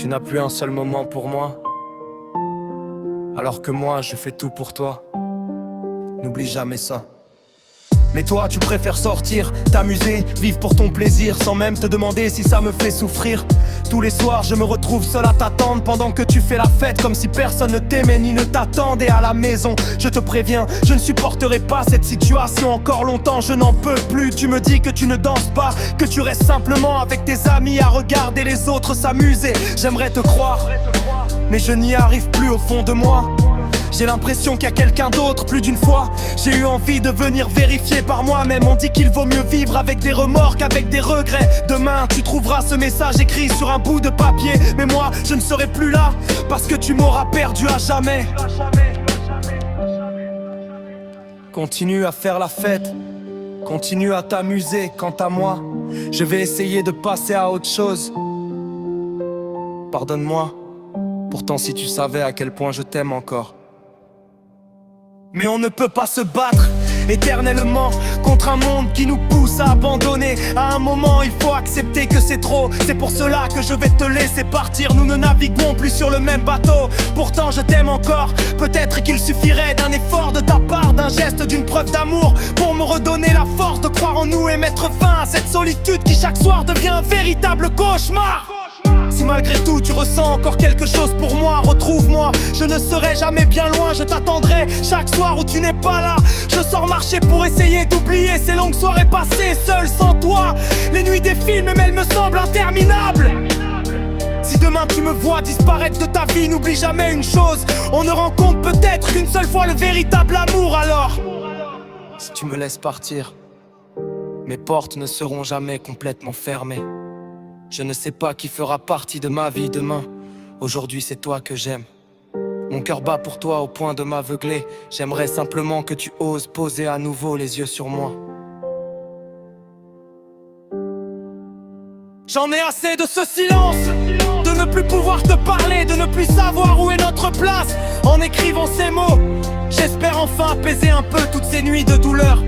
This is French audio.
Tu n'as plus un seul moment pour moi, alors que moi je fais tout pour toi. N'oublie jamais ça. Mais toi tu préfères sortir, t'amuser, vivre pour ton plaisir, sans même te demander si ça me fait souffrir. Tous les soirs je me retrouve seul à t'attendre, pendant que tu fais la fête comme si personne ne t'aimait ni ne t'attendait à la maison. Je te préviens, je ne supporterai pas cette situation encore longtemps, je n'en peux plus. Tu me dis que tu ne danses pas, que tu restes simplement avec tes amis à regarder les autres s'amuser. J'aimerais te croire, mais je n'y arrive plus au fond de moi. J'ai l'impression qu'il y a quelqu'un d'autre. Plus d'une fois, j'ai eu envie de venir vérifier par moi-même. On dit qu'il vaut mieux vivre avec des remords qu'avec des regrets. Demain, tu trouveras ce message écrit sur un bout de papier. Mais moi, je ne serai plus là, parce que tu m'auras perdu à jamais. Continue à faire la fête, continue à t'amuser. Quant à moi, je vais essayer de passer à autre chose. Pardonne-moi, pourtant si tu savais à quel point je t'aime encore. Mais on ne peut pas se battre éternellement contre un monde qui nous pousse à abandonner. À un moment il faut accepter que c'est trop. C'est pour cela que je vais te laisser partir. Nous ne naviguons plus sur le même bateau. Pourtant je t'aime encore. Peut-être qu'il suffirait d'un effort de ta part, d'un geste, d'une preuve d'amour, pour me redonner la force de croire en nous et mettre fin à cette solitude qui chaque soir devient un véritable cauchemar. Si malgré tout tu ressens encore quelque chose pour moi, retrouve-moi, je ne serai jamais bien loin. Je t'attendrai chaque soir où tu n'es pas là. Je sors marcher pour essayer d'oublier ces longues soirées passées seul sans toi. Les nuits défilent mais elles me semblent interminables. Si demain tu me vois disparaître de ta vie, n'oublie jamais une chose: on ne rencontre peut-être qu'une seule fois le véritable amour. Alors, si tu me laisses partir, mes portes ne seront jamais complètement fermées. Je ne sais pas qui fera partie de ma vie demain. Aujourd'hui c'est toi que j'aime. Mon cœur bat pour toi au point de m'aveugler. J'aimerais simplement que tu oses poser à nouveau les yeux sur moi. J'en ai assez de ce silence, de ne plus pouvoir te parler, de ne plus savoir où est notre place. En écrivant ces mots, j'espère enfin apaiser un peu toutes ces nuits de douleur.